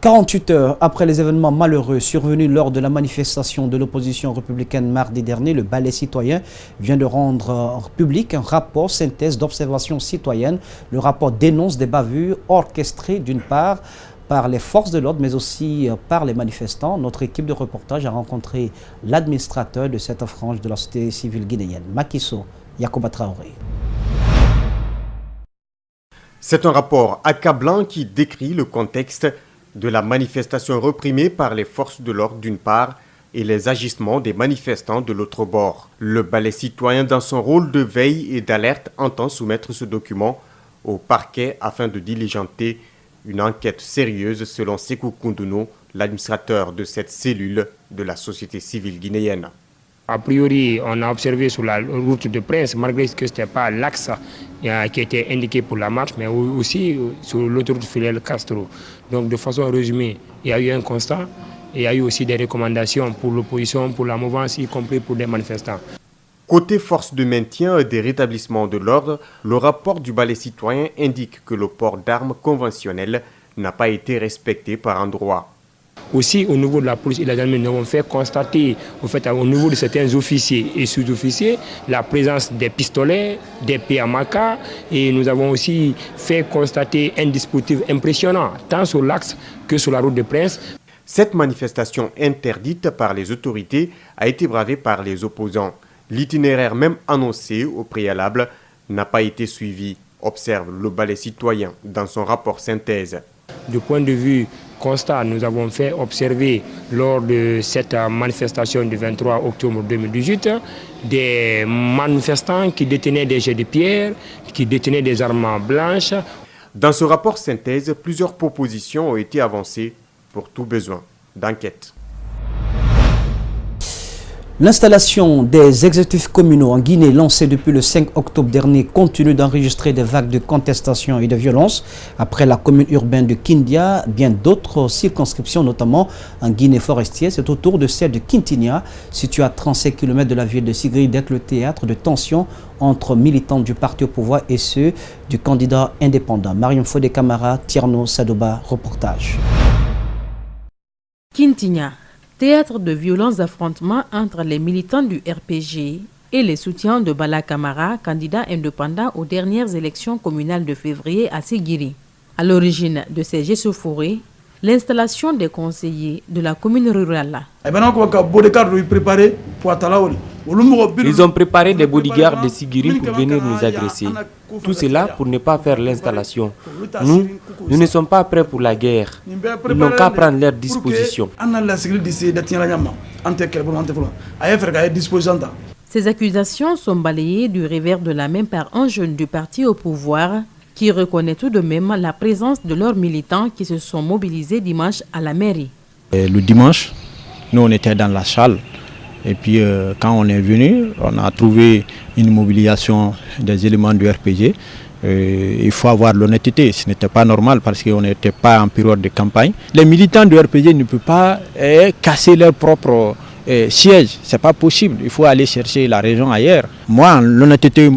48 heures après les événements malheureux survenus lors de la manifestation de l'opposition républicaine mardi dernier, le Balai citoyen vient de rendre public un rapport synthèse d'observation citoyenne. Le rapport dénonce des bavures orchestrées d'une part par les forces de l'ordre mais aussi par les manifestants. Notre équipe de reportage a rencontré l'administrateur de cette frange de la société civile guinéenne, Makiso Yakuba Traoré. C'est un rapport accablant qui décrit le contexte de la manifestation réprimée par les forces de l'ordre d'une part et les agissements des manifestants de l'autre bord. Le Balai citoyen, dans son rôle de veille et d'alerte, entend soumettre ce document au parquet afin de diligenter une enquête sérieuse selon Sékou Koundounou, l'administrateur de cette cellule de la société civile guinéenne. A priori, on a observé sur la route de Prince, malgré que ce n'était pas l'axe qui était indiqué pour la marche, mais aussi sur l'autoroute Fidel Castro. Donc de façon résumée, il y a eu un constat et il y a eu aussi des recommandations pour l'opposition, pour la mouvance, y compris pour les manifestants. Côté force de maintien et des rétablissements de l'ordre, le rapport du Balai citoyen indique que le port d'armes conventionnelles n'a pas été respecté par endroits. Aussi, au niveau de la police et de la gendarmerie, nous avons fait constater, au niveau de certains officiers et sous-officiers, la présence des pistolets, des PMK, et nous avons aussi fait constater un dispositif impressionnant, tant sur l'axe que sur la route de Prince. Cette manifestation interdite par les autorités a été bravée par les opposants. L'itinéraire même annoncé au préalable n'a pas été suivi, observe le Balai citoyen dans son rapport synthèse. Du point de vue constat, nous avons fait observer lors de cette manifestation du 23 octobre 2018 des manifestants qui détenaient des jets de pierre, qui détenaient des armes blanches. Dans ce rapport synthèse, plusieurs propositions ont été avancées pour tout besoin d'enquête. L'installation des exécutifs communaux en Guinée, lancée depuis le 5 octobre dernier, continue d'enregistrer des vagues de contestation et de violence. Après la commune urbaine de Kindia, bien d'autres circonscriptions, notamment en Guinée forestière, c'est au tour de celle de Kintinia, située à 35 km de la ville de Sigri, d'être le théâtre de tensions entre militants du parti au pouvoir et ceux du candidat indépendant. Mariam Fodé Camara, Tierno Sadouba, reportage. Kintinia, théâtre de violents affrontements entre les militants du RPG et les soutiens de Bala Camara, candidat indépendant aux dernières élections communales de février à Sigiri. À l'origine de ces échauffourées, l'installation des conseillers de la commune rurale. Ils ont préparé des bodyguards de Sigiri pour venir nous agresser. Tout cela pour ne pas faire l'installation. Nous ne sommes pas prêts pour la guerre. Ils n'ont qu'à prendre leurs dispositions. Ces accusations sont balayées du revers de la main par un jeune du parti au pouvoir qui reconnaît tout de même la présence de leurs militants qui se sont mobilisés dimanche à la mairie. Le dimanche, nous on était dans la salle. Et puis quand on est venu, on a trouvé une mobilisation des éléments du RPG. Il faut avoir l'honnêteté, ce n'était pas normal parce qu'on n'était pas en période de campagne. Les militants du RPG ne peuvent pas casser leur propre siège, c'est pas possible, il faut aller chercher la raison ailleurs. Moi, l'honnêteté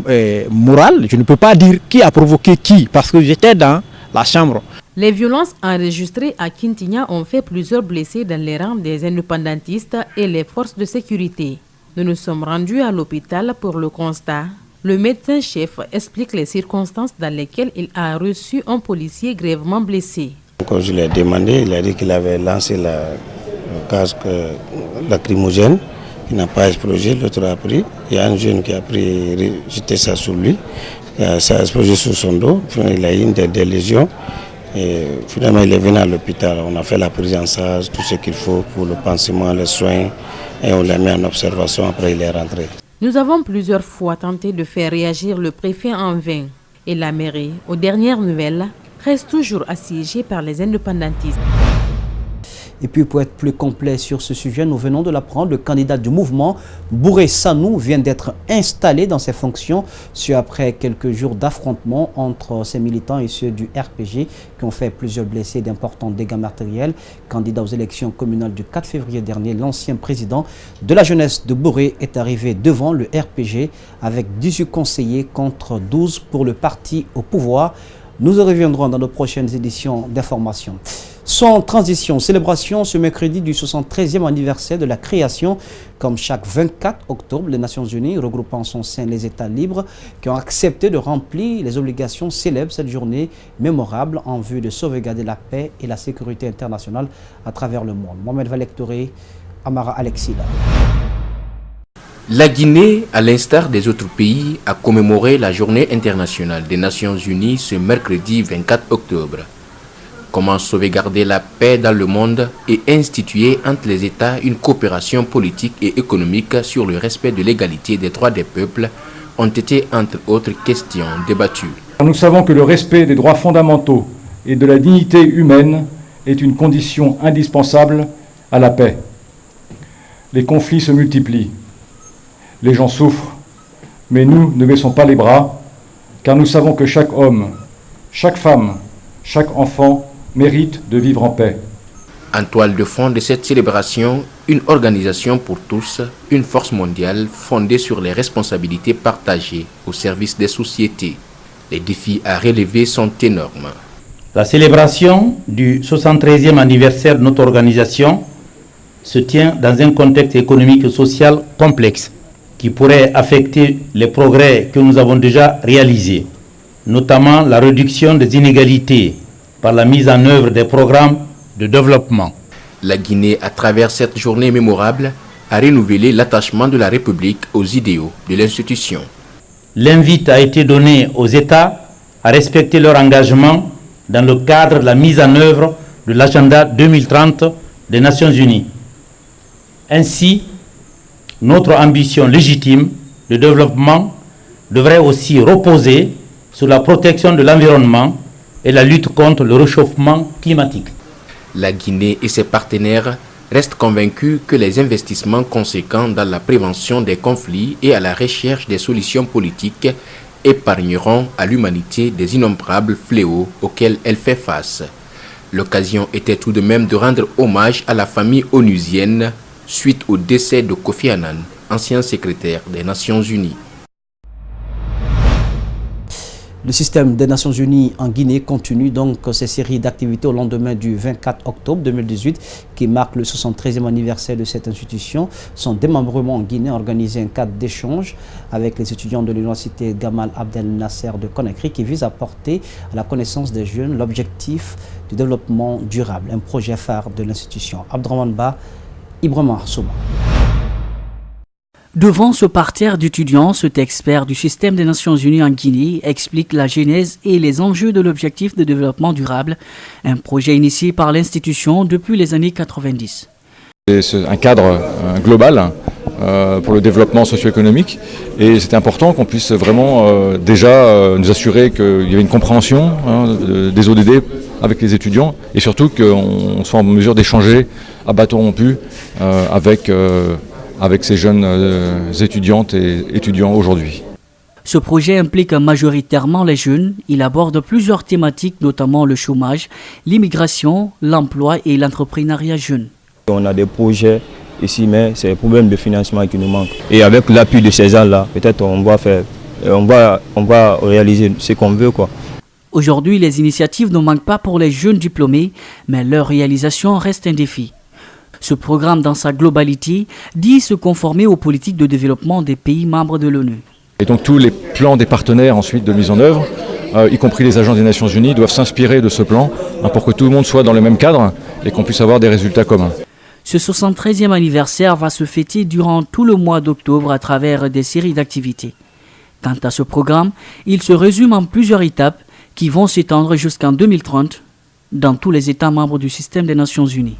morale, je ne peux pas dire qui a provoqué qui parce que j'étais dans la chambre. Les violences enregistrées à Kintinia ont fait plusieurs blessés dans les rangs des indépendantistes et les forces de sécurité. Nous nous sommes rendus à l'hôpital pour le constat. Le médecin-chef explique les circonstances dans lesquelles il a reçu un policier grièvement blessé. Quand je l'ai demandé, il a dit qu'il avait lancé le gaz lacrymogène qui n'a pas explosé, l'autre a pris. Il y a un jeune qui a jeté ça sur lui, ça a explosé sur son dos, il a eu des lésions. Et finalement, il est venu à l'hôpital. On a fait la prise en charge, tout ce qu'il faut pour le pansement, les soins, et on l'a mis en observation. Après, il est rentré. Nous avons plusieurs fois tenté de faire réagir le préfet en vain. Et la mairie, aux dernières nouvelles, reste toujours assiégée par les indépendantistes. Et puis pour être plus complet sur ce sujet, nous venons de l'apprendre, le candidat du mouvement, Bouré Sanou, vient d'être installé dans ses fonctions, ce après quelques jours d'affrontement entre ses militants et ceux du RPG qui ont fait plusieurs blessés et d'importants dégâts matériels. Candidat aux élections communales du 4 février dernier, l'ancien président de la jeunesse de Bouré est arrivé devant le RPG avec 18 conseillers contre 12 pour le parti au pouvoir. Nous y reviendrons dans nos prochaines éditions d'information. Sans transition, célébration ce mercredi du 73e anniversaire de la création. Comme chaque 24 octobre, les Nations Unies, regroupant en son sein les États libres qui ont accepté de remplir les obligations, célèbrent cette journée mémorable en vue de sauvegarder la paix et la sécurité internationale à travers le monde. Mohamed Valektoré, Amara Alexida. La Guinée, à l'instar des autres pays, a commémoré la Journée internationale des Nations Unies ce mercredi 24 octobre. Comment sauvegarder la paix dans le monde et instituer entre les États une coopération politique et économique sur le respect de l'égalité des droits des peuples ont été, entre autres questions, débattues. Nous savons que le respect des droits fondamentaux et de la dignité humaine est une condition indispensable à la paix. Les conflits se multiplient, les gens souffrent, mais nous ne baissons pas les bras, car nous savons que chaque homme, chaque femme, chaque enfant mérite de vivre en paix. En toile de fond de cette célébration, une organisation pour tous, une force mondiale fondée sur les responsabilités partagées au service des sociétés. Les défis à relever sont énormes. La célébration du 73e anniversaire de notre organisation se tient dans un contexte économique et social complexe qui pourrait affecter les progrès que nous avons déjà réalisés, notamment la réduction des inégalités par la mise en œuvre des programmes de développement. La Guinée, à travers cette journée mémorable, a renouvelé l'attachement de la République aux idéaux de l'institution. L'invite a été donné aux États à respecter leur engagement dans le cadre de la mise en œuvre de l'agenda 2030 des Nations Unies. Ainsi, notre ambition légitime de développement devrait aussi reposer sur la protection de l'environnement et la lutte contre le réchauffement climatique. La Guinée et ses partenaires restent convaincus que les investissements conséquents dans la prévention des conflits et à la recherche des solutions politiques épargneront à l'humanité des innombrables fléaux auxquels elle fait face. L'occasion était tout de même de rendre hommage à la famille onusienne suite au décès de Kofi Annan, ancien secrétaire des Nations Unies. Le système des Nations Unies en Guinée continue donc ses séries d'activités au lendemain du 24 octobre 2018 qui marque le 73e anniversaire de cette institution. Son démembrement en Guinée a organisé un cadre d'échange avec les étudiants de l'université Gamal Abdel Nasser de Conakry qui vise à porter à la connaissance des jeunes l'objectif du développement durable, un projet phare de l'institution. Abdraman Ba, Ibrahima Souma. Devant ce parterre d'étudiants, cet expert du système des Nations Unies en Guinée explique la genèse et les enjeux de l'objectif de développement durable, un projet initié par l'institution depuis les années 90. C'est un cadre global pour le développement socio-économique et c'est important qu'on puisse vraiment déjà nous assurer qu'il y avait une compréhension des ODD avec les étudiants et surtout qu'on soit en mesure d'échanger à bâton rompu avec ces jeunes étudiantes et étudiants aujourd'hui. Ce projet implique majoritairement les jeunes. Il aborde plusieurs thématiques, notamment le chômage, l'immigration, l'emploi et l'entrepreneuriat jeune. On a des projets ici, mais c'est le problème de financement qui nous manque. Et avec l'appui de ces gens-là, peut-être on va réaliser ce qu'on veut, quoi. Aujourd'hui, les initiatives ne manquent pas pour les jeunes diplômés, mais leur réalisation reste un défi. Ce programme, dans sa globalité, dit se conformer aux politiques de développement des pays membres de l'ONU. Et donc tous les plans des partenaires ensuite de mise en œuvre, y compris les agences des Nations Unies, doivent s'inspirer de ce plan pour que tout le monde soit dans le même cadre et qu'on puisse avoir des résultats communs. Ce 73e anniversaire va se fêter durant tout le mois d'octobre à travers des séries d'activités. Quant à ce programme, il se résume en plusieurs étapes qui vont s'étendre jusqu'en 2030 dans tous les États membres du système des Nations Unies.